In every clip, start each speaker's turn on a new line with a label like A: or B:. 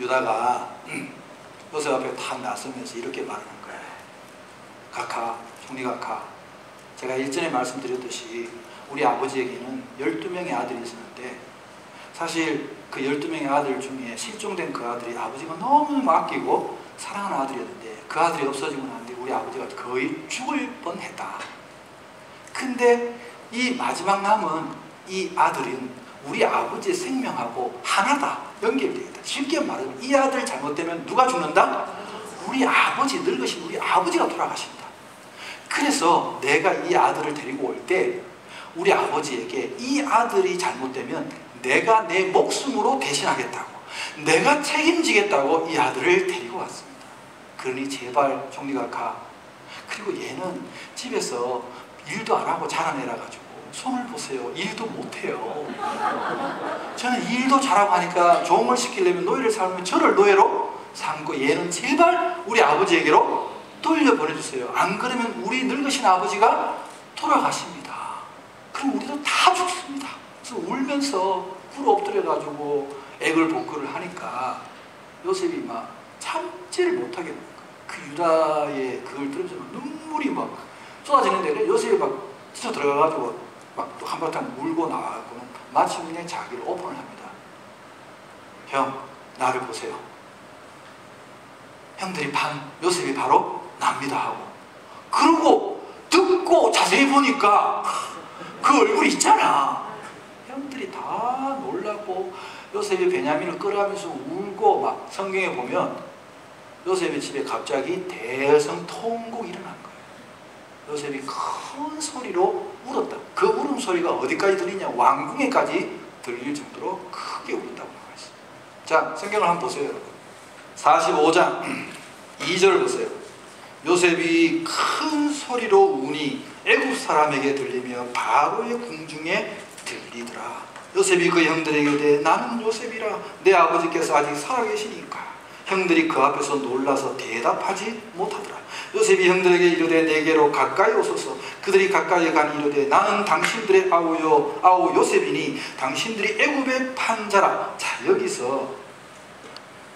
A: 유다가 요셉 앞에 탁 나서면서 이렇게 말하는 거예요. 각하, 총리각하, 제가 일전에 말씀드렸듯이 우리 아버지에게는 12명의 아들이 있었는데 사실 그 12명의 아들 중에 실종된 그 아들이 아버지가 너무 아끼고 사랑하는 아들이었는데 그 아들이 없어지고 나는데 우리 아버지가 거의 죽을 뻔했다. 근데 이 마지막 남은 이 아들은 우리 아버지의 생명하고 하나다, 연결되어 있다. 쉽게 말하면 이 아들 잘못되면 누가 죽는다? 우리 아버지, 늙으신 우리 아버지가 돌아가신다. 그래서 내가 이 아들을 데리고 올 때 우리 아버지에게 이 아들이 잘못되면 내가 내 목숨으로 대신하겠다고, 내가 책임지겠다고 이 아들을 데리고 왔습니다. 그러니 제발 총리각하, 그리고 얘는 집에서 일도 안 하고 자란 애라 가지고 손을 보세요. 일도 못해요. 저는 일도 잘하고 하니까 종을 시키려면 노예를 삼으면 저를 노예로 삼고 얘는 제발 우리 아버지에게로 돌려보내주세요. 안 그러면 우리 늙으신 아버지가 돌아가십니다. 그럼 우리도 다 죽습니다. 그래서 울면서 굴 엎드려가지고 애걸복걸을 하니까 요셉이 막 참지를 못하겠는 거예요. 그 유다의 그걸 들으면서 눈물이 막 쏟아지는데 요셉이 막 진짜 들어가가지고 막 또 한바탕 울고 나가고는 마침내 자기를 오픈을 합니다. 형, 나를 보세요. 형들이 요셉이 바로 납니다 하고, 그러고 듣고 자세히 보니까 그 얼굴이 있잖아. 형들이 다 놀라고 요셉이 베냐민을 끌어가면서 울고, 막 성경에 보면 요셉의 집에 갑자기 대성통곡이 일어난 거예요. 요셉이 큰 소리로 울었다. 그 울음소리가 어디까지 들리냐, 왕궁에까지 들릴 정도로 크게 울었다고 나와 있어요. 자, 성경을 한번 보세요, 여러분. 45장 2절 보세요. 요셉이 큰 소리로 우니 애굽 사람에게 들리며 바로의 궁중에 들리더라. 요셉이 그 형들에게 이르되 나는 요셉이라, 내 아버지께서 아직 살아계시니까. 형들이 그 앞에서 놀라서 대답하지 못하더라. 요셉이 형들에게 이르되 내게로 가까이 오소서. 그들이 가까이 가니 이르되 나는 당신들의 아우 요셉이니 당신들이 애굽의 판자라. 자, 여기서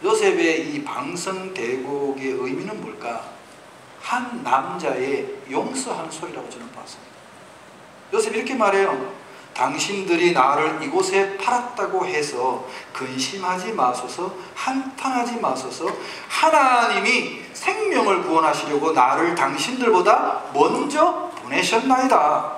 A: 요셉의 이 방성대곡의 의미는 뭘까? 한 남자의 용서하는 소리라고 저는 봤습니다. 요셉이 이렇게 말해요. 당신들이 나를 이곳에 팔았다고 해서 근심하지 마소서, 한탄하지 마소서. 하나님이 생명을 구원하시려고 나를 당신들보다 먼저 보내셨나이다.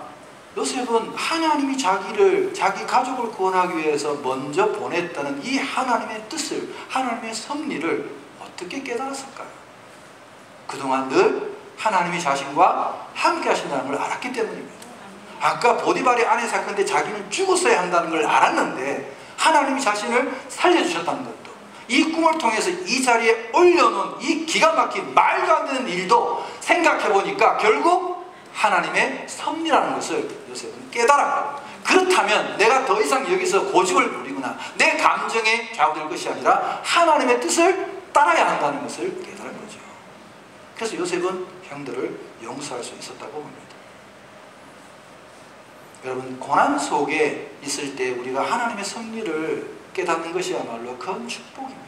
A: 요셉은 하나님이 자기 가족을 구원하기 위해서 먼저 보냈다는 이 하나님의 뜻을, 하나님의 섭리를 어떻게 깨달았을까요? 그동안 늘 하나님이 자신과 함께 하신다는 걸 알았기 때문입니다. 아까 보디발의 아내 사건인데 자기는 죽었어야 한다는 걸 알았는데 하나님이 자신을 살려주셨다는 것도, 이 꿈을 통해서 이 자리에 올려놓은 이 기가 막힌 말도 안 되는 일도 생각해보니까 결국 하나님의 섭리라는 것을 요셉은 깨달았고, 그렇다면 내가 더 이상 여기서 고집을 부리거나 내 감정에 좌우될 것이 아니라 하나님의 뜻을 따라야 한다는 것을 깨달은 거죠. 그래서 요셉은 형들을 용서할 수 있었다고 봅니다. 여러분, 고난 속에 있을 때 우리가 하나님의 섭리를 깨닫는 것이야말로 큰 축복입니다.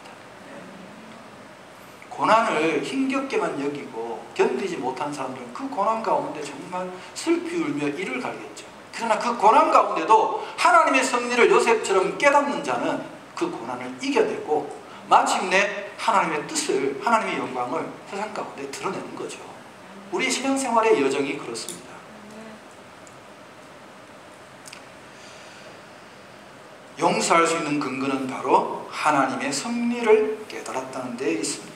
A: 고난을 힘겹게만 여기고 견디지 못한 사람들은 그 고난 가운데 정말 슬피 울며 이를 갈겠죠. 그러나 그 고난 가운데도 하나님의 섭리를 요셉처럼 깨닫는 자는 그 고난을 이겨내고 마침내 하나님의 뜻을, 하나님의 영광을 세상 가운데 드러내는 거죠. 우리 신앙생활의 여정이 그렇습니다. 용서할 수 있는 근거는 바로 하나님의 섭리를 깨달았다는 데 있습니다.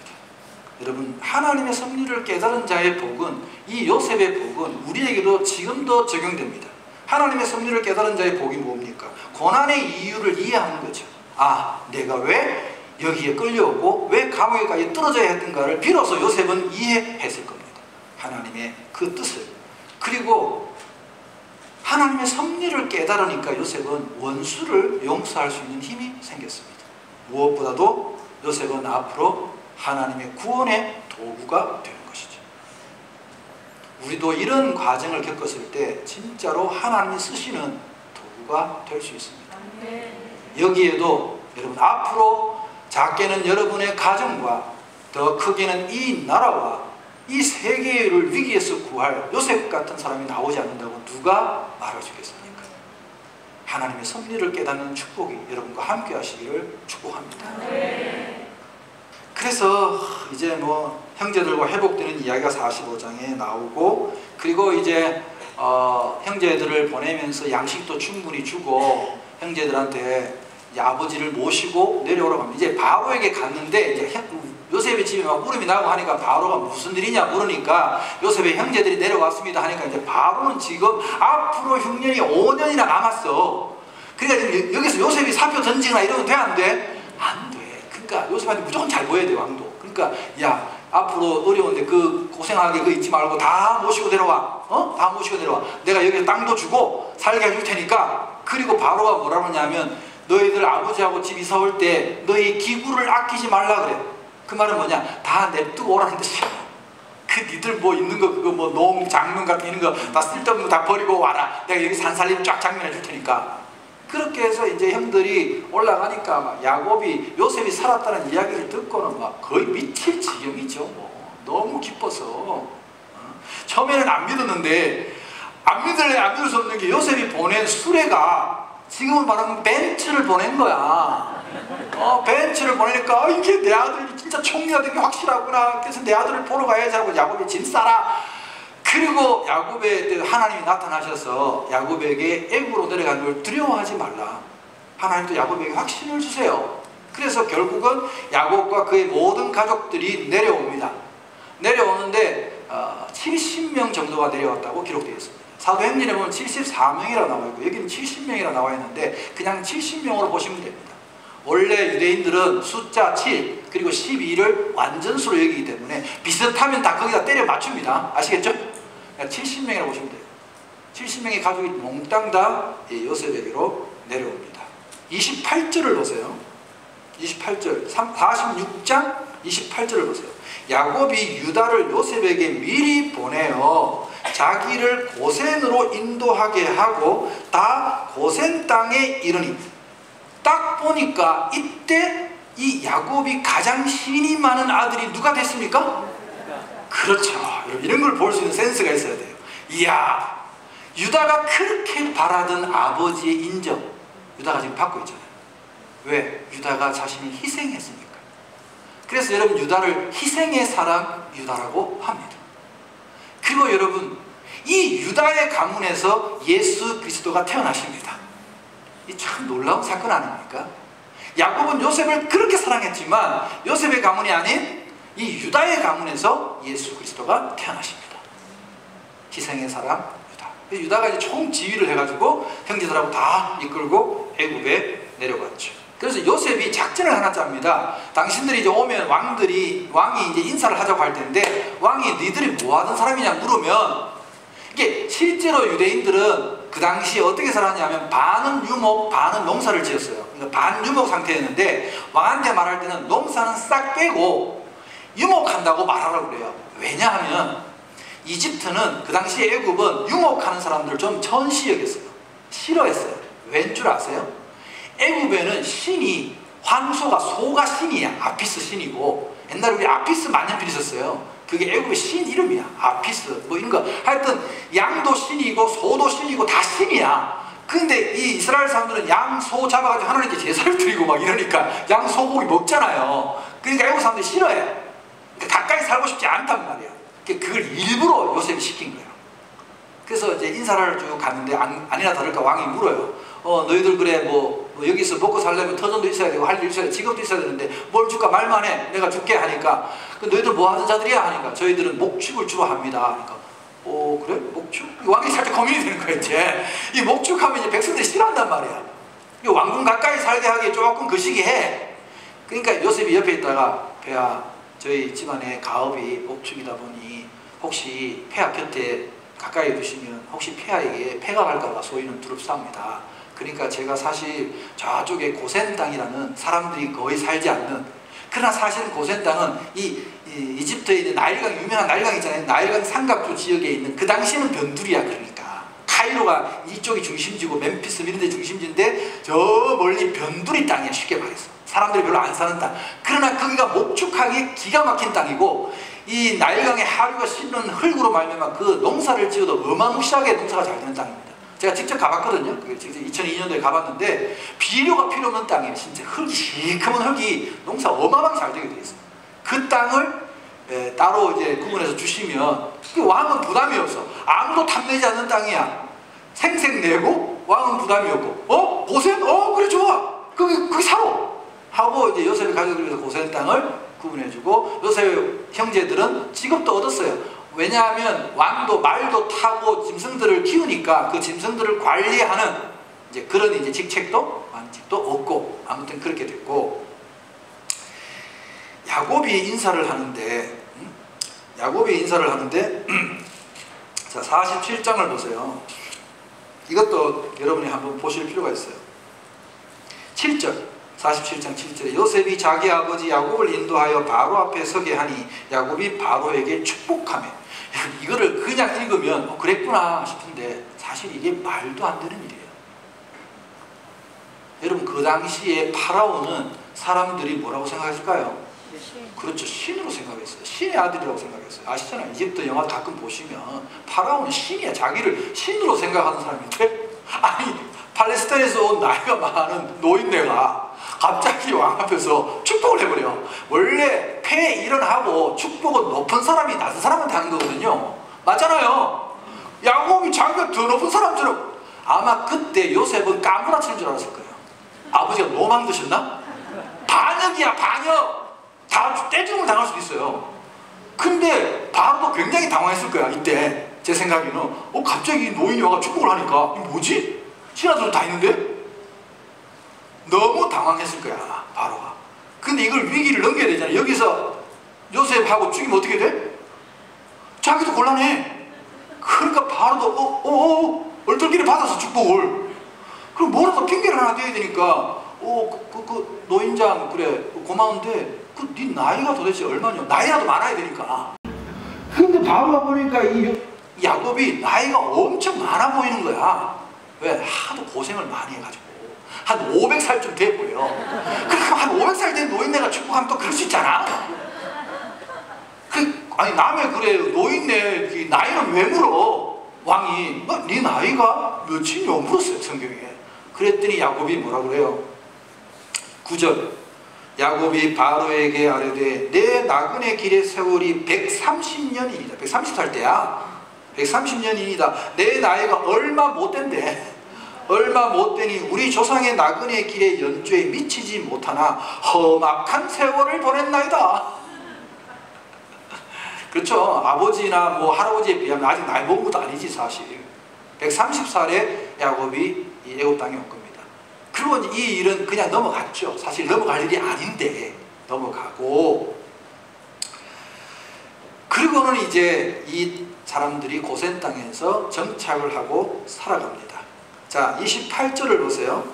A: 여러분, 하나님의 섭리를 깨달은 자의 복은, 이 요셉의 복은 우리에게도 지금도 적용됩니다. 하나님의 섭리를 깨달은 자의 복이 뭡니까? 고난의 이유를 이해하는 거죠. 아, 내가 왜 여기에 끌려오고 왜 감옥에까지 떨어져야 했던가를 비로소 요셉은 이해했을 겁니다. 하나님의 그 뜻을. 그리고 하나님의 섭리를 깨달으니까 요셉은 원수를 용서할 수 있는 힘이 생겼습니다. 무엇보다도 요셉은 앞으로 하나님의 구원의 도구가 되는 것이죠. 우리도 이런 과정을 겪었을 때 진짜로 하나님이 쓰시는 도구가 될 수 있습니다. 여기에도 여러분, 앞으로 작게는 여러분의 가정과 더 크게는 이 나라와 이 세계를 위기에서 구할 요셉 같은 사람이 나오지 않는다고 누가 말해주겠습니까? 하나님의 섭리를 깨닫는 축복이 여러분과 함께 하시기를 축복합니다. 그래서 이제 뭐 형제들과 회복되는 이야기가 45장에 나오고, 그리고 이제 형제들을 보내면서 양식도 충분히 주고 형제들한테 이제 아버지를 모시고 내려오라고 합니다. 이제 바로에게 갔는데 이제 요셉의 집에 막 울음이 나고 하니까 바로가 무슨 일이냐 물으니까 요셉의 형제들이 내려왔습니다 하니까 이제 바로는 지금 앞으로 흉년이 5년이나 남았어. 그러니까 지금 여기서 요셉이 사표 던지거나 이러면 돼, 안 돼? 안 돼. 그러니까 요셉한테 무조건 잘 보여야 돼, 왕도. 그러니까 야, 앞으로 어려운데 그 고생하게 그 잊지 말고 다 모시고 내려와. 다 모시고 내려와. 내가 여기에 땅도 주고 살게 해줄 테니까. 그리고 바로가 뭐라고 하냐면 너희들 아버지하고 집 이사 올 때 너희 기구를 아끼지 말라 그래. 그 말은 뭐냐? 다 냅두고 오라는 뜻이야. 그 니들 뭐 있는 거 그거 뭐 농, 장농 같은 있는 거 다 쓸데없는 거 다 버리고 와라. 내가 여기 산살림 쫙 장면해 줄 테니까. 그렇게 해서 이제 형들이 올라가니까 막 야곱이 요셉이 살았다는 이야기를 듣고는 막 거의 미칠 지경이죠. 뭐 너무 기뻐서 처음에는 안 믿었는데 안 믿을 수 없는 게 요셉이 보낸 수레가 지금은 말하면 벤츠를 보낸 거야. 벤츠를 보내니까 이게 내 아들이 진짜 총리가 된 게 확실하구나. 그래서 내 아들을 보러 가야지 하고 야곱이 짐 싸라. 그리고 야곱의 하나님이 나타나셔서 야곱에게 애굽으로 내려가는 걸 두려워하지 말라. 하나님도 야곱에게 확신을 주세요. 그래서 결국은 야곱과 그의 모든 가족들이 내려옵니다. 내려오는데 70명 정도가 내려왔다고 기록되어 있습니다. 사도행전에 보면 74명이라 나와 있고 여기는 70명이라 나와 있는데 그냥 70명으로 보시면 됩니다. 원래 유대인들은 숫자 7 그리고 12를 완전수로 여기기 때문에 비슷하면 다 거기다 때려 맞춥니다. 아시겠죠? 70명이라고 보시면 돼요. 70명의 가족이 몽땅 다 요셉에게로 내려옵니다. 28절을 보세요. 28절 46장 28절을 보세요. 야곱이 유다를 요셉에게 미리 보내어 자기를 고센으로 인도하게 하고 다 고센 땅에 이르니, 딱 보니까 이때 이 야곱이 가장 신이 많은 아들이 누가 됐습니까? 그렇죠. 여러분 이런 걸 볼 수 있는 센스가 있어야 돼요. 이야, 유다가 그렇게 바라던 아버지의 인정 유다가 지금 받고 있잖아요. 왜? 유다가 자신이 희생했으니까. 그래서 여러분 유다를 희생의 사람 유다라고 합니다. 그리고 여러분 이 유다의 가문에서 예수 그리스도가 태어나십니다. 이 참 놀라운 사건 아닙니까? 야곱은 요셉을 그렇게 사랑했지만 요셉의 가문이 아닌 이 유다의 가문에서 예수 그리스도가 태어나십니다. 희생의 사람 유다. 유다가 이제 총 지휘를 해가지고 형제들하고 다 이끌고 애굽에 내려갔죠. 그래서 요셉이 작전을 하나 짭니다. 당신들이 이제 오면 왕이 이제 인사를 하자고 할 텐데 왕이 니들이 뭐 하던 사람이냐 물으면, 이게 실제로 유대인들은 그 당시에 어떻게 살았냐면 반은 유목 반은 농사를 지었어요. 그러니까 반유목 상태였는데 왕한테 말할 때는 농사는 싹 빼고 유목한다고 말하라고 그래요. 왜냐하면 이집트는 그 당시에 애굽은 유목하는 사람들을 좀 천시 여겼어요. 싫어했어요. 왠 줄 아세요? 애굽에는 신이 황소가 소가 신이야. 아피스 신이고, 옛날에 우리 아피스 만년필 있었어요. 그게 애굽의 신 이름이야. 아피스 뭐 이런 거 하여튼 양도 신이고 소도 신이고 다 신이야. 근데 이 이스라엘 사람들은 양, 소 잡아가지고 하나님께 제사를 드리고 막 이러니까 양, 소고기 먹잖아요. 그러니까 애굽 사람들이 싫어해. 그러니까 가까이 살고 싶지 않단 말이야. 그걸 일부러 요셉이 시킨 거예요. 그래서 이제 인사를 쭉 갔는데 아니나 다를까 왕이 물어요. 너희들 그래 뭐 여기서 먹고 살려면 터전도 있어야 되고 할 일 있어야 돼, 직업도 있어야 되는데 뭘 줄까? 말만 해. 내가 줄게 하니까 너희들 뭐 하는 자들이야? 하니까 저희들은 목축을 주로 합니다. 하니까 그래? 목축? 왕이 살짝 고민이 되는 거야. 이제 이 목축하면 이제 백성들이 싫어한단 말이야. 왕궁 가까이 살게 하기 조금 거시기해. 그러니까 요셉이 옆에 있다가 폐하, 저희 집안에 가업이 목축이다 보니 혹시 폐하 곁에 가까이 두시면 혹시 폐하에게 폐가 갈까봐 소위는 두렵사옵니다. 그러니까 제가 사실 저쪽에 고센 땅이라는 사람들이 거의 살지 않는, 그러나 사실은 고센 땅은 이집트에 있는 나일강, 유명한 나일강 있잖아요. 나일강 삼각조 지역에 있는, 그 당시에는 변두리야. 그러니까 카이로가 이쪽이 중심지고 멤피스 이런 데 중심지인데 저 멀리 변두리 땅이야. 쉽게 말해서 사람들이 별로 안 사는 땅. 그러나 거기가 목축하기 기가 막힌 땅이고 이 나일강의 하류가 씻는 흙으로 말미암아 그 농사를 지어도 어마무시하게 농사가 잘 되는 땅입니다. 제가 직접 가봤거든요. 2002년도에 가봤는데 비료가 필요 없는 땅이에요. 진짜 흙이 시커먼 흙이 농사 어마어마하게 잘 되게 돼 있어요. 그 땅을 따로 이제 구분해서 주시면 그 왕은 부담이 없어. 아무도 탐내지 않는 땅이야. 생색 내고 왕은 부담이 없고 고센? 그래 좋아. 거기 사러 하고 이제 요셉이 가족을 위해서 고센 땅을 구분해주고 요셉 형제들은 직업도 얻었어요. 왜냐하면 왕도 말도 타고 짐승들을 키우니까 그 짐승들을 관리하는 이제 그런 이제 직책도 만직도 얻고 아무튼 그렇게 됐고 야곱이 인사를 하는데 자 47장을 보세요. 이것도 여러분이 한번 보실 필요가 있어요. 7절 47장 7절에 요셉이 자기 아버지 야곱을 인도하여 바로 앞에 서게 하니 야곱이 바로에게 축복하며 이거를 그냥 읽으면 그랬구나 싶은데 사실 이게 말도 안 되는 일이에요. 여러분 그 당시에 파라오는 사람들이 뭐라고 생각했을까요? 그렇죠. 신으로 생각했어요. 신의 아들이라고 생각했어요. 아시잖아요. 이집트 영화 가끔 보시면 파라오는 신이야. 자기를 신으로 생각하는 사람인데 아니 팔레스타인에서 온 나이가 많은 노인네가 갑자기 왕 앞에서 축복을 해버려. 원래 폐에 일어나고 축복은 높은 사람이 낮은 사람한테 하는 거거든요. 맞잖아요. 야곱이 자기가 더 높은 사람처럼 아마 그때 요셉은 까무라치는 줄 알았을 거예요. 아버지가 노망 드셨나? 반역이야 반역. 다 떼죽음을 당할 수도 있어요. 근데 바로도 굉장히 당황했을 거야. 이때 제 생각에는 갑자기 노인이 와가 축복을 하니까 이게 뭐지? 신하들 다 있는데? 너무 당황했을 거야 바로가. 근데 이걸 위기를 넘겨야 되잖아. 여기서 요셉하고 죽이면 어떻게 돼? 자기도 곤란해. 그러니까 바로도 얼떨결에 받아서 축복을. 그럼 뭐라도 핑계를 하나 대야 되니까 그 노인장 그래 고마운데 네 나이가 도대체 얼마냐? 나이라도 많아야 되니까. 근데 바로가 보니까 이 야곱이 나이가 엄청 많아 보이는 거야. 왜? 하도 고생을 많이 해가지고 한 500살쯤 돼 보여. 그러니까 한 500살 된 노인네가 축복하면 또 그럴 수 있잖아. 아니 남의 그래 노인네 나이는 왜 물어? 왕이 네 나이가 몇이냐 물었어요 성경에. 그랬더니 야곱이 뭐라 그래요? 9절 야곱이 바로에게 아뢰되 내 나그네 길의 세월이 130년이니라. 130살 때야. 130년이니다. 내 나이가 얼마 못 된대. 얼마 못 되니 우리 조상의 나그네 길의 연주에 미치지 못하나 험악한 세월을 보냈나이다. 그렇죠. 아버지나 뭐 할아버지에 비하면 아직 나이 먹은 것도 아니지 사실. 130살에 야곱이 이 애굽 땅에 온 겁니다. 그리고 이 일은 그냥 넘어갔죠. 사실 넘어갈 일이 아닌데 넘어가고, 그리고는 이제 이 사람들이 고센 땅에서 정착을 하고 살아갑니다. 자 28절을 보세요.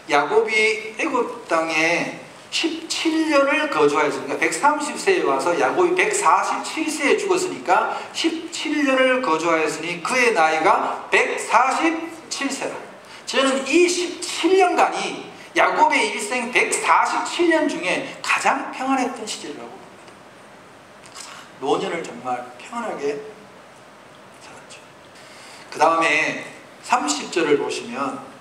A: 야곱이 애굽 땅에 17년을 거주하였으니까 130세에 와서 야곱이 147세에 죽었으니까 17년을 거주하였으니 그의 나이가 147세라. 저는 이 17년간이 야곱의 일생 147년 중에 가장 평안했던 시절이라고 봅니다. 노년을 정말 평안하게 살았죠. 그 다음에 30절을 보시면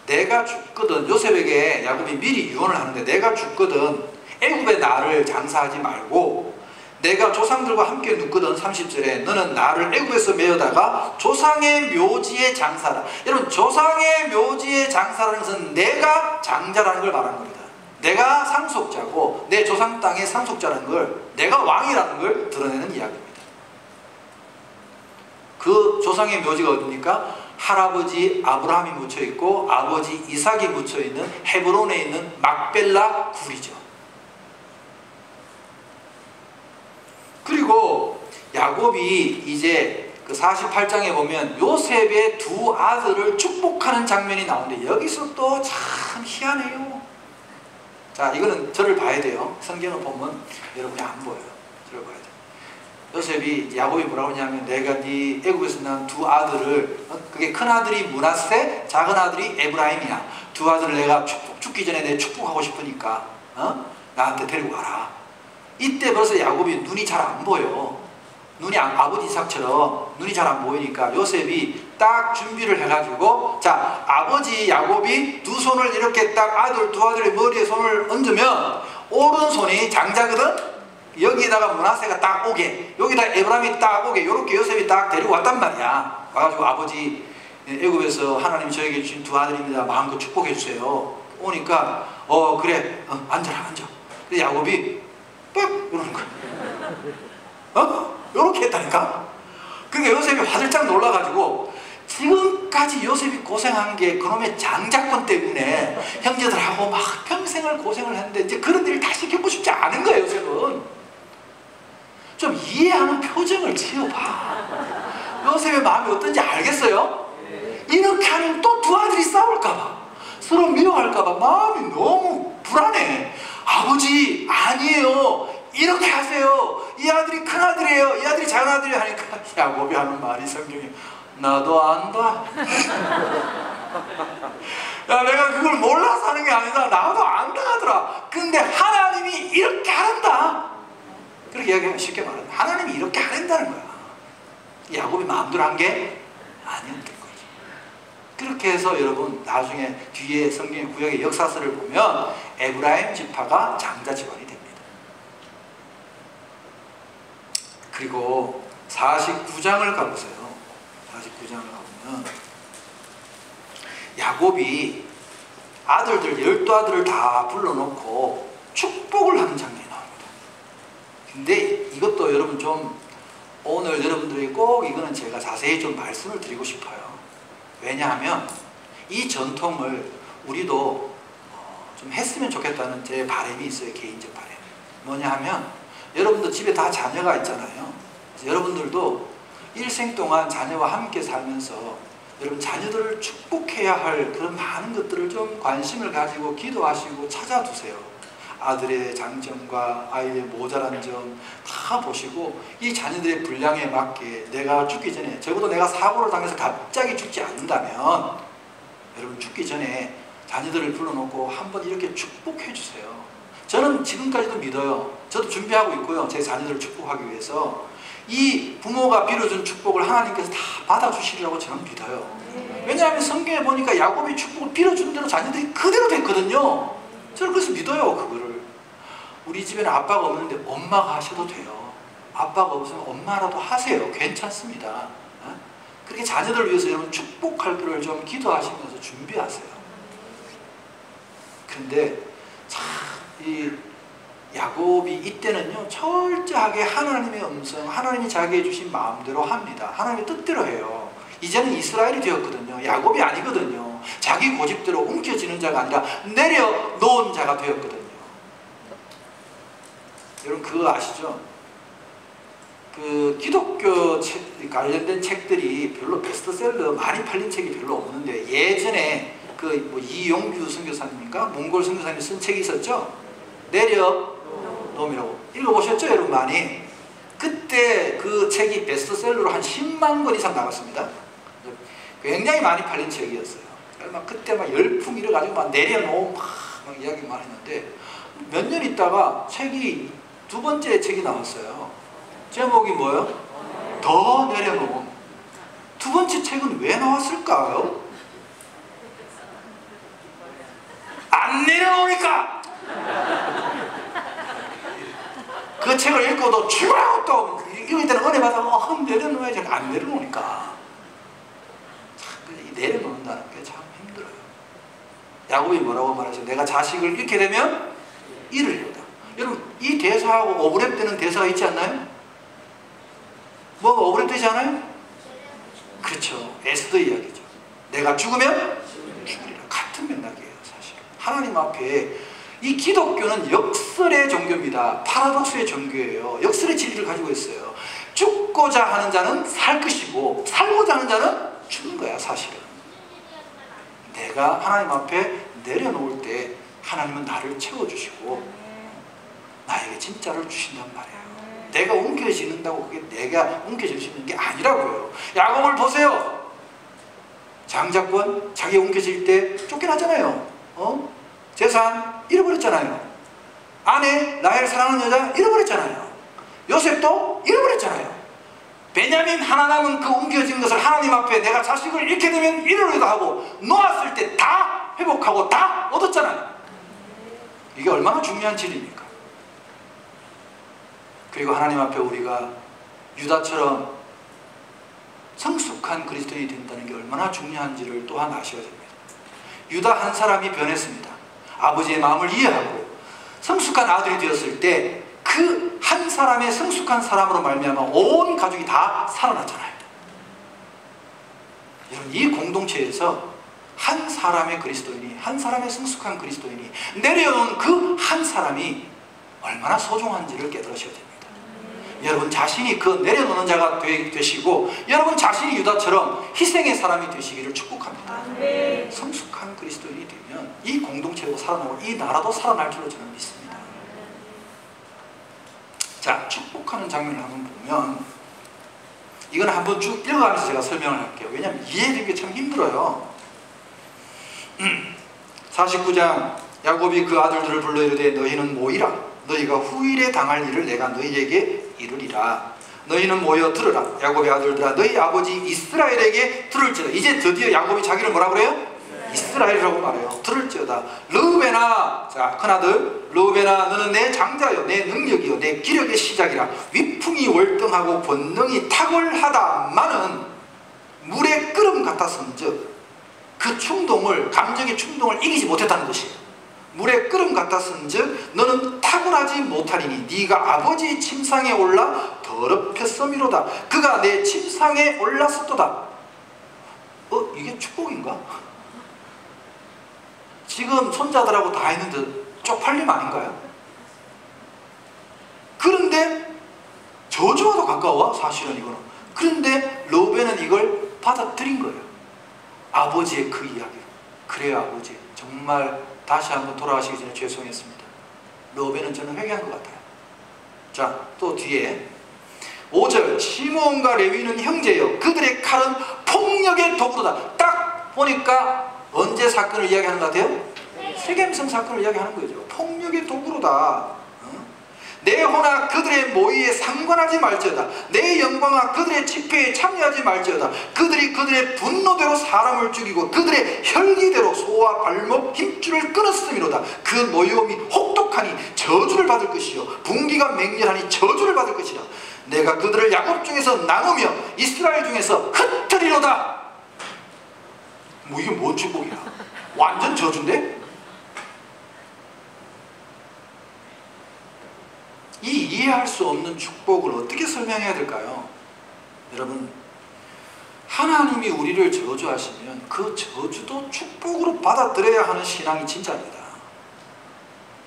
A: 내가 죽거든, 요셉에게 야곱이 미리 유언을 하는데 내가 죽거든 애굽에 나를 장사하지 말고 내가 조상들과 함께 눕거든 30절에 너는 나를 애굽에서 메어다가 조상의 묘지에 장사하라. 여러분 조상의 묘지에 장사라는 것은 내가 장자라는 걸 말하는 겁니다. 내가 상속자고 내 조상 땅의 상속자라는 걸, 내가 왕이라는 걸 드러내는 이야기입니다. 그 조상의 묘지가 어디입니까? 할아버지 아브라함이 묻혀있고 아버지 이삭이 묻혀있는 헤브론에 있는 막벨라 굴이죠. 그리고 야곱이 이제 그 48장에 보면 요셉의 두 아들을 축복하는 장면이 나오는데 여기서 또 참 희한해요. 자 이거는 저를 봐야 돼요. 성경을 보면 여러분이 안 보여요. 저를 봐야 돼요. 요셉이 야곱이 뭐라고 하냐면 내가 네 애굽에서 난 두 아들을 그게 큰 아들이 므낫세 작은 아들이 에브라임이야. 두 아들을 내가 죽기 전에 내 축복하고 싶으니까 나한테 데리고 가라. 이때 벌써 야곱이 눈이 잘 안 보여. 눈이 아버지 이삭처럼 눈이 잘 안 보이니까 요셉이 딱 준비를 해가지고 자 아버지 야곱이 두 손을 이렇게 딱 두 아들의 머리에 손을 얹으면 오른손이 장자거든. 여기다가 므낫세가 딱 오게 여기다 에브라임이 딱 오게 이렇게 요셉이 딱 데리고 왔단 말이야. 와가지고 아버지 애굽에서 하나님이 저에게 주신 두 아들입니다. 마음껏 축복해 주세요. 오니까 그래 앉아라 앉아. 근데 야곱이 뻑 이러는 거야. 이렇게 했다니까. 그러니까 요셉이 화들짝 놀라가지고 지금까지 요셉이 고생한 게 그놈의 장자권 때문에 형제들하고 막 평생을 고생을 했는데 이제 그런 일을 다시 겪고 싶지 않은 거예요. 요셉은 좀 이해하는 표정을 지어봐. 요셉의 마음이 어떤지 알겠어요? 이렇게 하면 또 두 아들이 싸울까봐 서로 미워할까봐 마음이 너무 불안해. 아버지 아니에요 이렇게 하세요. 이 아들이 큰 아들이에요 이 아들이 작은 아들이에요 하니까 야곱이 하는 말이 성경에 나도 안다. 야 내가 그걸 몰라서 하는 게 아니라 나도 안다 하더라. 근데 하나님이 이렇게 하란다. 그렇게 이야기하면 쉽게 말하면 하나님이 이렇게 하란다는 거야. 야곱이 마음대로 한 게 아니었던 거지. 그렇게 해서 여러분 나중에 뒤에 성경의 구약의 역사서를 보면 에브라임 지파가 장자 집안이 됩니다. 그리고 49장을 가보세요. 49장을 가보면 야곱이 아들들 12아들을 다 불러놓고 축복을 하는 장면이 나옵니다. 근데 이것도 여러분 좀 오늘 여러분들이 꼭 이거는 제가 자세히 좀 말씀을 드리고 싶어요. 왜냐하면 이 전통을 우리도 좀 했으면 좋겠다는 제 바람이 있어요. 개인적 바람이. 뭐냐 하면 여러분도 집에 다 자녀가 있잖아요. 그래서 여러분들도 일생 동안 자녀와 함께 살면서 여러분 자녀들을 축복해야 할 그런 많은 것들을 좀 관심을 가지고 기도하시고 찾아두세요. 아들의 장점과 아이의 모자란 점 다 보시고 이 자녀들의 분량에 맞게 내가 죽기 전에 적어도 내가 사고를 당해서 갑자기 죽지 않는다면 여러분 죽기 전에 자녀들을 불러놓고 한번 이렇게 축복해 주세요. 저는 지금까지도 믿어요. 저도 준비하고 있고요. 제 자녀들을 축복하기 위해서 이 부모가 빌어준 축복을 하나님께서 다 받아주시리라고 저는 믿어요. 왜냐하면 성경에 보니까 야곱이 축복을 빌어준 대로 자녀들이 그대로 됐거든요. 저는 그래서 믿어요. 그거를. 우리 집에는 아빠가 없는데 엄마가 하셔도 돼요. 아빠가 없으면 엄마라도 하세요. 괜찮습니다. 그렇게 자녀들을 위해서 여러분 축복할 거를 좀 기도하시면서 준비하세요. 근데 참 이 야곱이 이때는요 철저하게 하나님의 음성, 하나님이 자기에 주신 마음대로 합니다. 하나님의 뜻대로 해요. 이제는 이스라엘이 되었거든요. 야곱이 아니거든요. 자기 고집대로 움켜쥐는 자가 아니라 내려놓은 자가 되었거든요. 여러분 그거 아시죠? 그 기독교 관련된 책들이 별로 베스트셀러 많이 팔린 책이 별로 없는데 예전에 그 뭐 이용규 선교사님인가 몽골 선교사님이 쓴 책이 있었죠? 내려놓음이라고 읽어보셨죠 여러분 많이? 그때 그 책이 베스트셀러로 한 10만 권 이상 나갔습니다. 굉장히 많이 팔린 책이었어요. 막 그때 막 열풍 이래가지고 막 내려놓음 막 이야기만 했는데 몇 년 있다가 책이 두 번째 책이 나왔어요. 제목이 뭐예요? 더 내려놓음. 두 번째 책은 왜 나왔을까요? 안 내려놓으니까! 그 책을 읽고도 죽으라고 또 읽을 때는 은혜 받아서 내려놓아야지 안 내려놓으니까 내려놓는다는 게 참 힘들어요. 야곱이 뭐라고 말하죠? 내가 자식을 잃게 되면 잃으려다. 여러분 이 대사하고 오브랩되는 대사가 있지 않나요? 뭐가 오브랩되지 않아요? 그렇죠. 에스더 이야기죠. 내가 죽으면 죽으리라. 같은 맥락이에요. 사실 하나님 앞에 이 기독교는 역설의 종교입니다. 파라독스의 종교예요. 역설의 진리를 가지고 있어요. 죽고자 하는 자는 살 것이고 살고자 하는 자는 죽는 거야. 사실은 내가 하나님 앞에 내려놓을 때 하나님은 나를 채워주시고 나에게 진짜를 주신단 말이에요. 내가 옮겨지는다고 그게 내가 옮겨질 수 있는 게 아니라고요. 야곱을 보세요. 장자권 자기 옮겨질 때 쫓겨나잖아요. 재산 잃어버렸잖아요. 아내 라헬 사랑하는 여자 잃어버렸잖아요. 요셉도 잃어버렸잖아요. 베냐민 하나 남은 그 옮겨진 것을 하나님 앞에 내가 자식을 잃게 되면 이러려다 하고 놓았을 때 다 회복하고 다 얻었잖아요. 이게 얼마나 중요한 진리입니까? 그리고 하나님 앞에 우리가 유다처럼 성숙한 그리스도인이 된다는 게 얼마나 중요한지를 또한 아셔야 됩니다. 유다 한 사람이 변했습니다. 아버지의 마음을 이해하고 성숙한 아들이 되었을 때 그 한 사람의 성숙한 사람으로 말미암아 온 가족이 다 살아났잖아요. 여러분, 이 공동체에서 한 사람의 그리스도인이, 한 사람의 성숙한 그리스도인이 내려놓은 그 한 사람이 얼마나 소중한지를 깨달으셔야 됩니다. 여러분 자신이 그 내려놓는 자가 되시고 여러분 자신이 유다처럼 희생의 사람이 되시기를 축복합니다. 성숙한 그리스도인이 되면 이 공동체도 살아나고 이 나라도 살아날 줄로 저는 믿습니다. 자, 축복하는 장면을 한번 보면 이건 한번 쭉 읽어가면서 제가 설명을 할게요. 왜냐하면 이해되는 게 참 힘들어요. 49장 야곱이 그 아들들을 불러 이르되 너희는 모이라. 너희가 후일에 당할 일을 내가 너희에게 이르리라. 너희는 모여 들으라. 야곱의 아들들아 너희 아버지 이스라엘에게 들을지어다. 이제 드디어 야곱이 자기를 뭐라 그래요? 이스라엘이라고 말해요. 들을지어다. 르우벤아, 자 큰아들 르우벤아 너는 내 장자요 내 능력이요 내 기력의 시작이라. 위풍이 월등하고 권능이 탁월하다마는 물의 끓음 같았은즉 그 충동을, 감정의 충동을 이기지 못했다는 것이에요. 물의 끓음 같았은즉 너는 탁월하지 못하리니 네가 아버지의 침상에 올라 더럽혔음이로다. 그가 내 침상에 올랐었도다. 이게 축복인가? 지금 손자들하고 다 했는데 쪽팔림 아닌가요? 그런데 저주와도 가까워 사실은 이거는. 그런데 르우벤은 이걸 받아들인 거예요. 아버지의 그 이야기로. 그래요 아버지 정말 다시 한번 돌아가시기 전에 죄송했습니다. 르우벤은 저는 회개한 것 같아요. 자, 또 뒤에 5절 시므온과 레위는 형제여 그들의 칼은 폭력의 도구로다. 딱 보니까 언제 사건을 이야기하는 것 같아요? 세겜성 사건을 이야기하는 거죠. 폭력의 도구로다. 내 호나 그들의 모의에 상관하지 말지어다. 내 영광아 그들의 집회에 참여하지 말지어다. 그들이 그들의 분노대로 사람을 죽이고 그들의 혈기대로 소와 발목 힘줄을 끊었음이로다. 그 노여움이 혹독하니 저주를 받을 것이요 분기가 맹렬하니 저주를 받을 것이라. 내가 그들을 야곱 중에서 나누며 이스라엘 중에서 흩트리로다. 뭐 이게 뭔 축복이야? 완전 저주인데? 이 이해할 수 없는 축복을 어떻게 설명해야 될까요? 여러분 하나님이 우리를 저주하시면 그 저주도 축복으로 받아들여야 하는 신앙이 진짜입니다.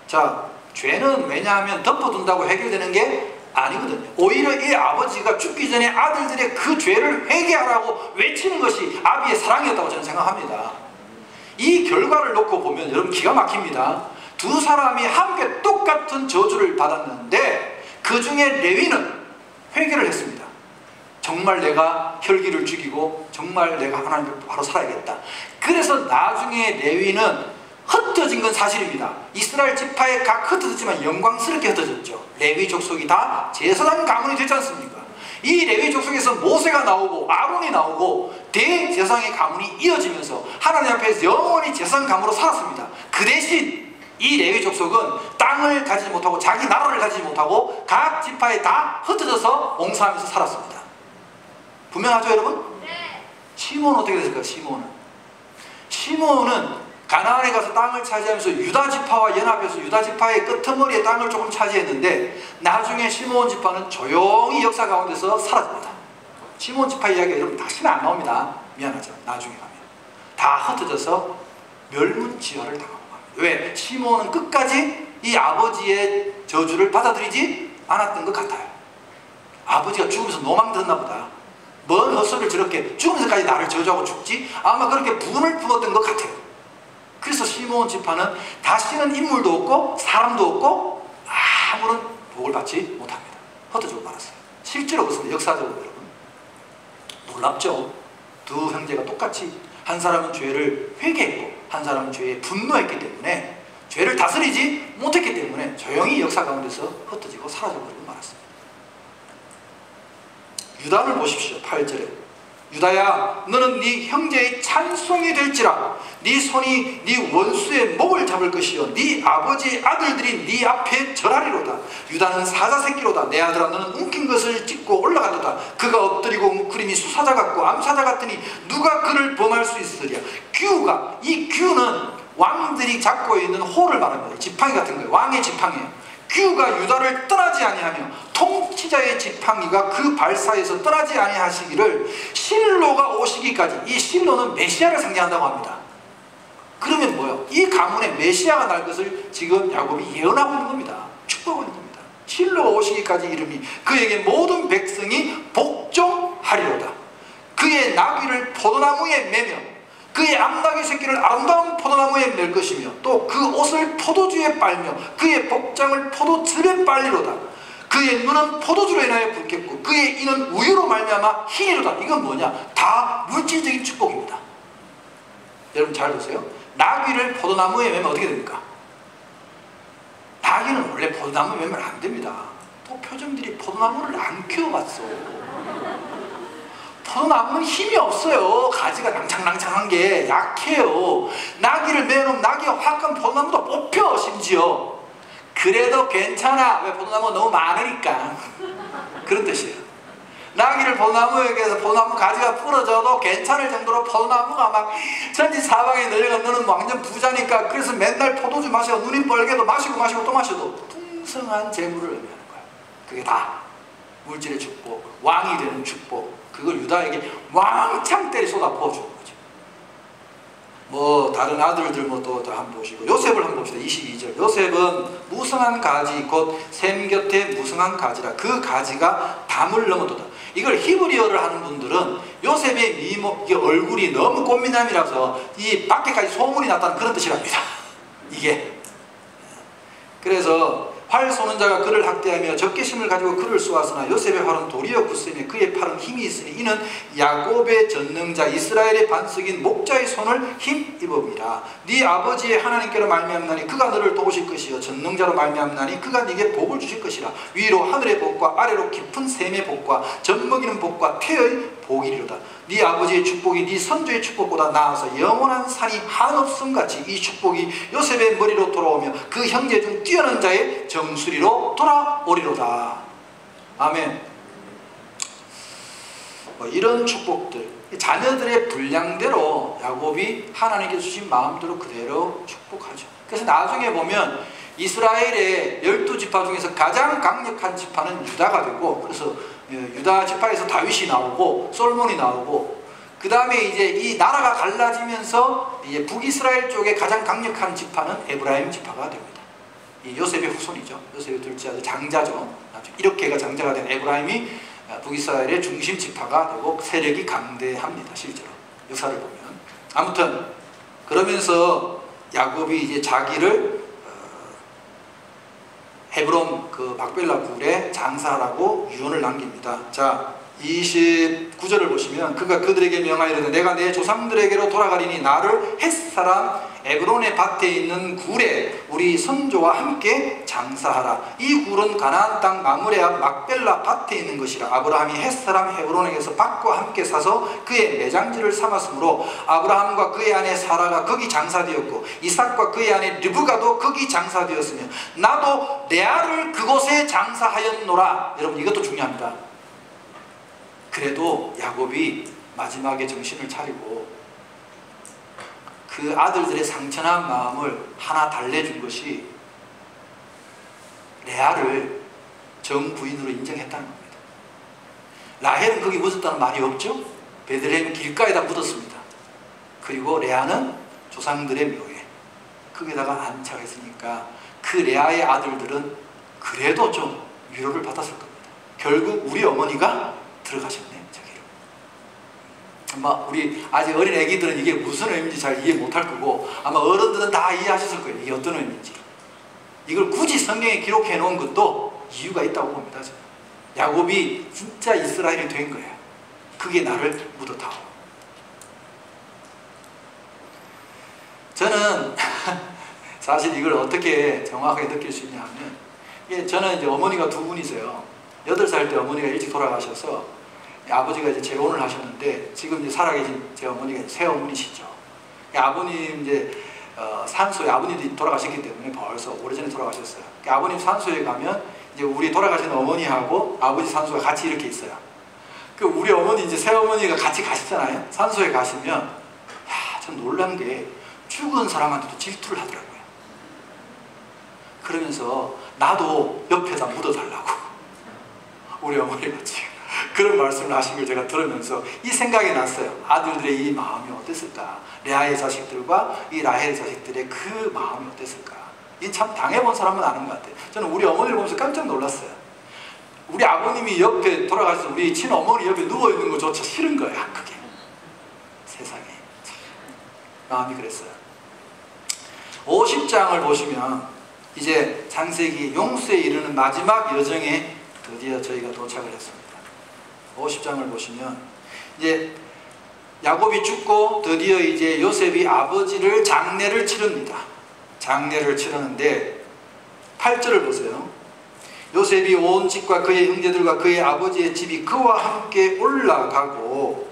A: 자, 죄는 왜냐하면 덮어둔다고 해결되는 게 아니거든요. 오히려 이 아버지가 죽기 전에 아들들의 그 죄를 회개하라고 외치는 것이 아비의 사랑이었다고 저는 생각합니다. 이 결과를 놓고 보면 여러분 기가 막힙니다. 두 사람이 함께 똑같은 저주를 받았는데 그 중에 레위는 회개를 했습니다. 정말 내가 혈기를 죽이고 정말 내가 하나님을 바로 살아야겠다. 그래서 나중에 레위는 흩어진 건 사실입니다. 이스라엘 지파에 각 흩어졌지만 영광스럽게 흩어졌죠. 레위 족속이 다 제사장 가문이 되지 않습니까? 이 레위 족속에서 모세가 나오고 아론이 나오고 대제사장의 가문이 이어지면서 하나님 앞에서 영원히 제사장 가문으로 살았습니다. 그 대신 이 레위 족속은 땅을 가지지 못하고 자기 나라를 가지지 못하고 각 지파에 다 흩어져서 봉사하면서 살았습니다. 분명하죠 여러분? 네. 시므온은 어떻게 됐을까요? 시므온은 가나안에 가서 땅을 차지하면서 유다 지파와 연합해서 유다 지파의 끄트머리에 땅을 조금 차지했는데 나중에 시므온 지파는 조용히 역사 가운데서 사라집니다. 시므온 지파 이야기가 여러분 다시는 안 나옵니다. 미안하죠. 나중에 가면 다 흩어져서 멸문지화를 당합니다. 왜? 시므온은 끝까지 이 아버지의 저주를 받아들이지 않았던 것 같아요. 아버지가 죽으면서 노망 들었나 보다. 뭔 헛소리를 저렇게 죽으면서까지 나를 저주하고 죽지? 아마 그렇게 분을 품었던 것 같아요. 그래서 시므온 지파는 다시는 인물도 없고 사람도 없고 아무런 복을 받지 못합니다. 흩어지고 말았어요. 실제로 그렇습니다. 역사적으로 여러분. 놀랍죠? 두 형제가 똑같이 한 사람은 죄를 회개했고 한 사람은 죄에 분노했기 때문에 죄를 다스리지 못했기 때문에 조용히 역사 가운데서 흩어지고 사라져버리고 말았습니다. 유다를 보십시오. 8절에 유다야 너는 네 형제의 찬송이 될지라 네 손이 네 원수의 목을 잡을 것이요 네 아버지의 아들들이 네 앞에 절하리로다. 유다는 사자 새끼로다. 내 아들아 너는 움킨 것을 찢고 올라가도다. 그가 엎드리고 웅크림이 수사자 같고 암사자 같으니 누가 그를 범할 수 있으랴. 규가 이 규는 왕들이 잡고 있는 호를 말합니다. 지팡이 같은 거예요. 왕의 지팡이에요. 규가 유다를 떠나지 아니하며 통치자의 지팡이가 그 발사에서 떠나지 아니하시기를 실로가 오시기까지. 이 실로는 메시아를 상징한다고 합니다. 그러면 뭐요? 이 가문에 메시아가 날 것을 지금 야곱이 예언하고 있는 겁니다. 축복하고 있는 겁니다. 실로가 오시기까지 이름이 그에게 모든 백성이 복종하리로다. 그의 나귀를 포도나무에 매며 그의 암나귀 새끼를 아름다운 포도나무에 맬 것이며 또 그 옷을 포도주에 빨며 그의 복장을 포도즙에 빨리로다. 그의 눈은 포도주로 인하여 붉겠고 그의 이는 우유로 말미암아 흰이로다. 이건 뭐냐? 다 물질적인 축복입니다. 여러분 잘 보세요. 나귀를 포도나무에 매면 어떻게 됩니까? 나귀는 원래 포도나무에 매면 안 됩니다. 또 표정들이 포도나무를 안 키워봤어. 포도나무는 힘이 없어요. 가지가 낭창낭창한 게 약해요. 나귀를 매놓으면 나귀가 확 가면 포도나무도 뽑혀. 심지어 그래도 괜찮아. 왜? 포도나무가 너무 많으니까. 그런 뜻이에요. 나귀를 포도나무에게서 포도나무 가지가 부러져도 괜찮을 정도로 포도나무가 막 천지사방에 널려가 너는 완전 부자니까 그래서 맨날 포도주 마시고 눈이 뻘개도 마시고 또 마셔도 풍성한 재물을 의미하는 거야. 그게 다 물질의 축복, 왕이 되는 축복. 그걸 유다에게 왕창 때리 쏟아 부어주는 거죠. 뭐 다른 아들들 뭐 또 한번 보시고 요셉을 한번 봅시다. 22절 요셉은 무성한 가지 곧 샘 곁에 무성한 가지라 그 가지가 담을 넘어도다. 이걸 히브리어를 하는 분들은 요셉의 미모, 이게 얼굴이 너무 꽃미남이라서 이 밖에까지 소문이 났다는 그런 뜻이랍니다. 이게 그래서 활 쏘는 자가 그를 학대하며 적개심을 가지고 그를 쏘았으나 요셉의 활은 도리어 굳세며 그의 팔은 힘이 있으니 이는 야곱의 전능자 이스라엘의 반석인 목자의 손을 힘입음이라. 네 아버지의 하나님께로 말미암나니 그가 너를 도우실 것이요 전능자로 말미암나니 그가 네게 복을 주실 것이라. 위로 하늘의 복과 아래로 깊은 샘의 복과 젖먹이는 복과 태의 복이리로다. 네 아버지의 축복이 네 선조의 축복보다 나아서 영원한 산이 한없음같이 이 축복이 요셉의 머리로 돌아오며 그 형제 중 뛰어난 자의 정수리로 돌아오리로다. 아멘. 이런 축복들 자녀들의 분량대로 야곱이 하나님께 주신 마음대로 그대로 축복하죠. 그래서 나중에 보면 이스라엘의 12지파 중에서 가장 강력한 지파는 유다가 되고 그래서 유다 지파에서 다윗이 나오고 솔몬이 나오고 그 다음에 이제 이 나라가 갈라지면서 이제 북이스라엘 쪽에 가장 강력한 지파는 에브라임 지파가 됩니다. 이 요셉의 후손이죠. 요셉의 둘째 아들 장자죠. 이렇게가 장자가 된 에브라임이 북이스라엘의 중심 지파가 되고 세력이 강대합니다. 실제로 역사를 보면. 아무튼 그러면서 야곱이 이제 자기를 헤브론 그 막벨라 굴에 장사하라고 유언을 남깁니다. 자 29절을 보시면 그가 그들에게 명하이르되 내가 내 조상들에게로 돌아가리니 나를 햇사람 에브론의 밭에 있는 굴에 우리 선조와 함께 장사하라. 이 굴은 가나안 땅 마므레 앞 막벨라 밭에 있는 것이라. 아브라함이 햇사람 헤브론에게서 밭과 함께 사서 그의 매장지를 삼았으므로 아브라함과 그의 아내 사라가 거기 장사되었고 이삭과 그의 아내 르브가도 거기 장사되었으며 나도 레아를 그곳에 장사하였노라. 여러분 이것도 중요합니다. 그래도 야곱이 마지막에 정신을 차리고 그 아들들의 상처난 마음을 하나 달래준 것이 레아를 정부인으로 인정했다는 겁니다. 라헬은 거기 묻었다는 말이 없죠. 베들레헴 길가에다 묻었습니다. 그리고 레아는 조상들의 묘에 거기다가 안착했으니까 그 레아의 아들들은 그래도 좀 위로를 받았을 겁니다. 결국 우리 어머니가 들어가셨네 저기로. 아마 우리 아직 어린 애기들은 이게 무슨 의미인지 잘 이해 못할 거고 아마 어른들은 다 이해하셨을 거예요. 이게 어떤 의미인지. 이걸 굳이 성경에 기록해 놓은 것도 이유가 있다고 봅니다. 저는. 야곱이 진짜 이스라엘이 된 거야. 그게 나를 묻어다오. 저는 사실 이걸 어떻게 정확하게 느낄 수 있냐 하면, 저는 이제 어머니가 두 분이세요. 8살 때 어머니가 일찍 돌아가셔서 아버지가 이제 재혼을 하셨는데, 지금 이제 살아계신 제 어머니가 새어머니시죠. 아버님 이제 산소에, 아버님이 돌아가셨기 때문에 벌써 오래전에 돌아가셨어요. 아버님 산소에 가면 이제 우리 돌아가신 어머니하고 아버지 산소가 같이 이렇게 있어요. 그 우리 어머니 이제 새어머니가 같이 가시잖아요. 산소에 가시면, 참 놀란 게 죽은 사람한테도 질투를 하더라고요. 그러면서 나도 옆에다 묻어달라고 우리 어머니가 지금 그런 말씀을 하신 걸 제가 들으면서 이 생각이 났어요. 아들들의 이 마음이 어땠을까? 레아의 자식들과 이 라헬의 자식들의 그 마음이 어땠을까? 이 참 당해본 사람은 아는 것 같아요. 저는 우리 어머니를 보면서 깜짝 놀랐어요. 우리 아버님이 옆에 돌아가셔서 우리 친어머니 옆에 누워있는 것조차 싫은 거야. 그게 세상에 마음이 그랬어요. 50장을 보시면 이제 창세기 용서에 이르는 마지막 여정에 드디어 저희가 도착을 했습니다. 50장을 보시면 이제 야곱이 죽고 드디어 이제 요셉이 아버지를 장례를 치릅니다. 장례를 치르는데 8절을 보세요. 요셉이 온 집과 그의 형제들과 그의 아버지의 집이 그와 함께 올라가고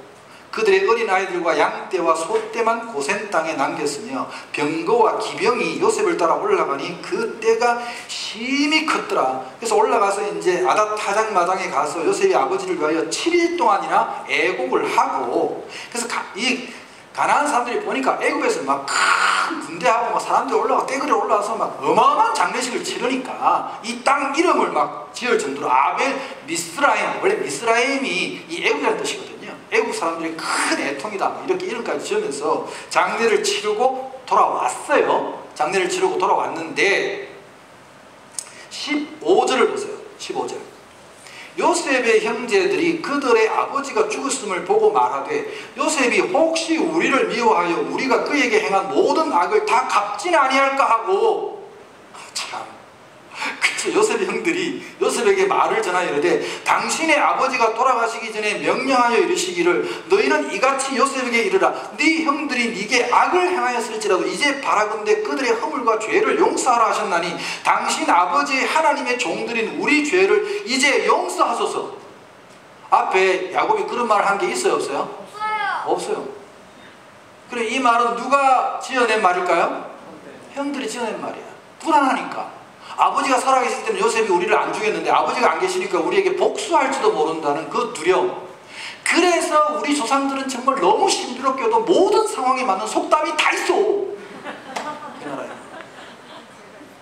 A: 그들의 어린아이들과 양떼와 소떼만 고센 땅에 남겼으며 병거와 기병이 요셉을 따라 올라가니 그 때가 심히 컸더라. 그래서 올라가서 이제 아닷 타작마당에 가서 요셉이 아버지를 위하여 7일 동안이나 애곡을 하고, 그래서 이 가나안 사람들이 보니까 애굽에서 막 큰 군대하고 막 사람들이 올라가 떼그리 올라와서 막 어마어마한 장례식을 치르니까 이 땅 이름을 막 지을 정도로 아벨 미스라임, 원래 미스라임이 이 애굽이라는 뜻이거든요. 애국 사람들이 큰 애통이다 이렇게 이름까지 지으면서 장례를 치르고 돌아왔어요. 장례를 치르고 돌아왔는데 15절을 보세요. 15절. 요셉의 형제들이 그들의 아버지가 죽었음을 보고 말하되 요셉이 혹시 우리를 미워하여 우리가 그에게 행한 모든 악을 다 갚지는 아니할까 하고, 참, 그래서 요셉의 형들이 요셉에게 말을 전하여 이르되 당신의 아버지가 돌아가시기 전에 명령하여 이르시기를 너희는 이같이 요셉에게 이르라. 네 형들이 네게 악을 행하였을지라도 이제 바라건대 그들의 허물과 죄를 용서하라 하셨나니 당신 아버지의 하나님의 종들인 우리 죄를 이제 용서하소서. 앞에 야곱이 그런 말을 한 게 있어요, 없어요? 없어요. 그래, 이 말은 누가 지어낸 말일까요? 형들이 지어낸 말이야. 불안하니까. 아버지가 살아계실 때는 요셉이 우리를 안 죽였는데 아버지가 안 계시니까 우리에게 복수할지도 모른다는 그 두려움. 그래서 우리 조상들은 정말 너무 힘들었게도 모든 상황에 맞는 속담이 다 있어. 이 나라에.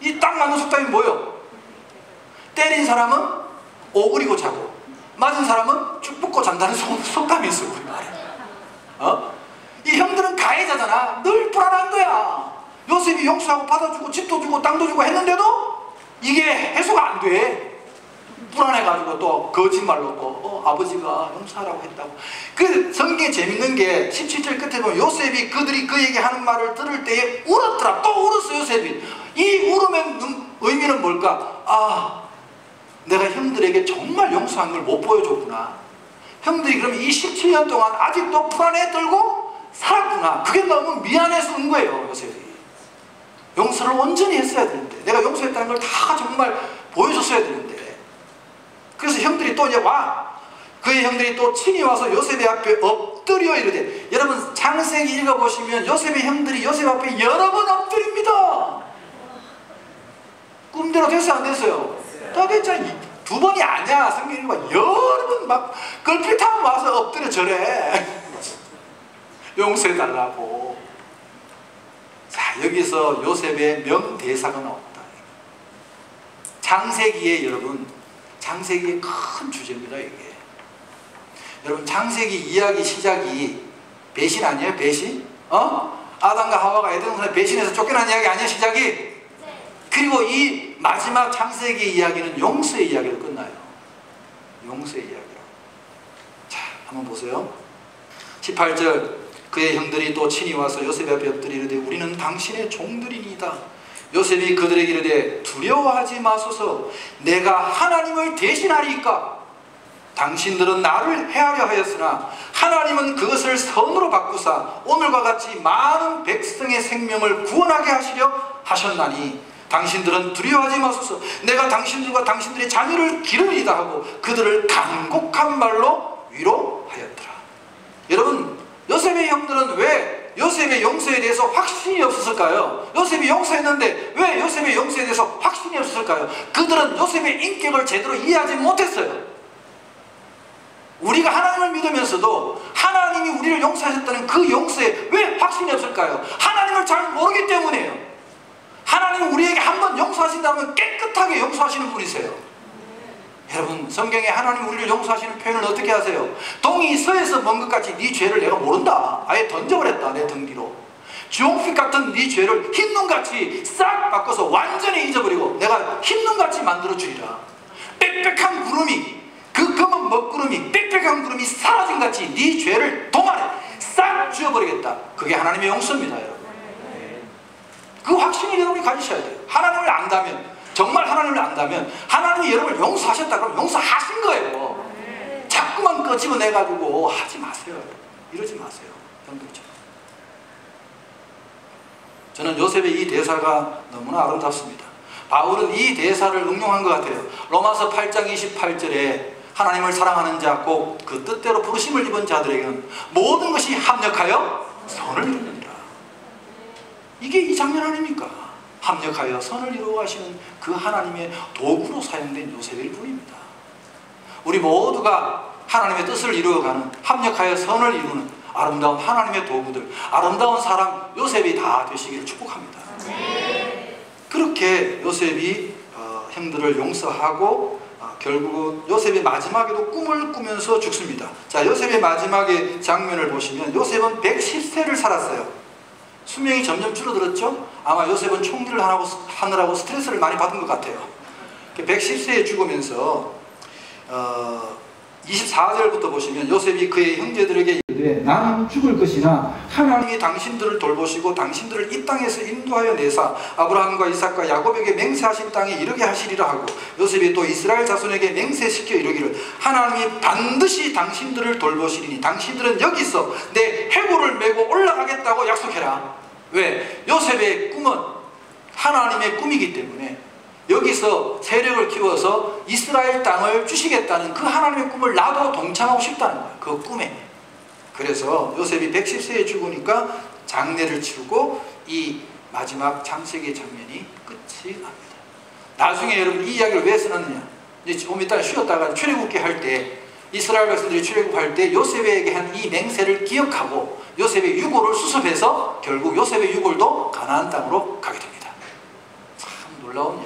A: 이 딱 맞는 속담이 뭐예요? 때린 사람은 오그리고 자고 맞은 사람은 쭉 붓고 잔다는 속담이 있어, 우리말에. 이 형들은 가해자잖아. 늘 불안한 거야. 요셉이 용서하고 받아주고 집도 주고 땅도 주고 했는데도 이게 해소가 안 돼. 불안해가지고 또 거짓말로 또 아버지가 용서하라고 했다고. 그 성경에 재밌는 게 17절 끝에 보면 요셉이 그들이 그에게 하는 말을 들을 때에 울었더라. 또 울었어, 요셉이. 이 울음의 의미는 뭘까? 아, 내가 형들에게 정말 용서한 걸 못 보여줬구나. 형들이 그러면 이 17년 동안 아직도 불안에 떨고 살았구나. 그게 너무 미안해서 운 거예요, 요셉이. 용서를 온전히 했어야 되는데, 내가 용서했다는 걸 다 정말 보여줬어야 되는데. 그래서 형들이 또 이제 그의 형들이 또 친히 와서 요셉의 앞에 엎드려 이르되, 여러분 창세기 읽어보시면 요셉의 형들이 요셉 앞에 여러 번 엎드립니다. 꿈대로 됐어요, 안 됐어요? 다 됐잖아. 두 번이 아니야. 성경이 막 여러 번 막 걸핏하면 와서 엎드려 절해. 용서해달라고. 자, 여기서 요셉의 명대사가 나옵니다. 창세기에, 여러분, 창세기의 큰 주제입니다, 이게. 여러분, 창세기 이야기 시작이 배신 아니에요? 배신? 아담과 하와가 에덴 동산에 배신해서 쫓겨난 이야기 아니에요, 시작이? 네. 그리고 이 마지막 창세기 이야기는 용서의 이야기로 끝나요. 용서의 이야기로. 자, 한번 보세요. 18절. 그의 형들이 또 친히 와서 요셉 앞에 엎드리르되 우리는 당신의 종들이니이다. 요셉이 그들에게 이르되 두려워하지 마소서. 내가 하나님을 대신하리이까. 당신들은 나를 해하려 하였으나 하나님은 그것을 선으로 바꾸사 오늘과 같이 많은 백성의 생명을 구원하게 하시려 하셨나니 당신들은 두려워하지 마소서. 내가 당신들과 당신들의 자녀를 기르리이다 하고 그들을 간곡한 말로 위로하였더라. 여러분, 요셉의 형들은 왜 요셉의 용서에 대해서 확신이 없었을까요? 요셉이 용서했는데 왜 요셉의 용서에 대해서 확신이 없었을까요? 그들은 요셉의 인격을 제대로 이해하지 못했어요. 우리가 하나님을 믿으면서도 하나님이 우리를 용서하셨다는 그 용서에 왜 확신이 없을까요? 하나님을 잘 모르기 때문이에요. 하나님은 우리에게 한번 용서하신다면 깨끗하게 용서하시는 분이세요. 여러분, 성경에 하나님 우리를 용서하시는 표현을 어떻게 하세요? 동이 서에서 먼 것 같이 네 죄를 내가 모른다. 아예 던져버렸다, 내 등 뒤로. 주홍빛 같은 네 죄를 흰눈같이 싹 바꿔서 완전히 잊어버리고 내가 흰눈같이 만들어주리라. 빽빽한 구름이, 그 검은 먹구름이, 빽빽한 구름이 사라진같이 네 죄를 동안에 싹 지워버리겠다. 그게 하나님의 용서입니다, 여러분. 그 확신을 여러분이 가지셔야 돼요. 하나님을 안다면, 정말 하나님을 안다면 하나님이 여러분을 용서하셨다 그러면 용서하신 거예요. 자꾸만 끄집어내가지고 하지 마세요. 이러지 마세요, 형들처럼. 저는 요셉의 이 대사가 너무나 아름답습니다. 바울은 이 대사를 응용한 것 같아요. 로마서 8장 28절에 하나님을 사랑하는 자, 곧 그 뜻대로 부르심을 입은 자들에게는 모든 것이 합력하여 선을 이루느니라. 이게 이 장면 아닙니까? 합력하여 선을 이루어 하시는 그 하나님의 도구로 사용된 요셉일 뿐입니다. 우리 모두가 하나님의 뜻을 이루어가는, 합력하여 선을 이루는 아름다운 하나님의 도구들, 아름다운 사람 요셉이 다 되시기를 축복합니다. 그렇게 요셉이 형들을 용서하고 결국은 요셉이 마지막에도 꿈을 꾸면서 죽습니다. 자, 요셉의 마지막의 장면을 보시면 요셉은 110세를 살았어요. 수명이 점점 줄어들었죠? 아마 요셉은 총리를 하느라고 스트레스를 많이 받은 것 같아요. 110세에 죽으면서 24절부터 보시면 요셉이 그의 형제들에게 이르되 나는 죽을 것이나 하나님이 당신들을 돌보시고 당신들을 이 땅에서 인도하여 내사 아브라함과 이삭과 야곱에게 맹세하신 땅에 이르게 하시리라 하고, 요셉이 또 이스라엘 자손에게 맹세시켜 이르기를 하나님이 반드시 당신들을 돌보시리니 당신들은 여기서 내 해골을 메고 올라가겠다고 약속해라. 왜? 요셉의 꿈은 하나님의 꿈이기 때문에 여기서 세력을 키워서 이스라엘 땅을 주시겠다는 그 하나님의 꿈을 나도 동참하고 싶다는 거예요. 그 꿈에. 그래서 요셉이 110세에 죽으니까 장례를 치르고 이 마지막 장세기의 장면이 끝이 납니다. 나중에 여러분 이 이야기를 왜 써놨느냐, 이제 좀 이따 쉬었다가 출애굽기 할 때 이스라엘 백성들이 출애굽할 때 요셉에게 한 이 맹세를 기억하고 요셉의 유골을 수습해서 결국 요셉의 유골도 가나안 땅으로 가게 됩니다. 참 놀라운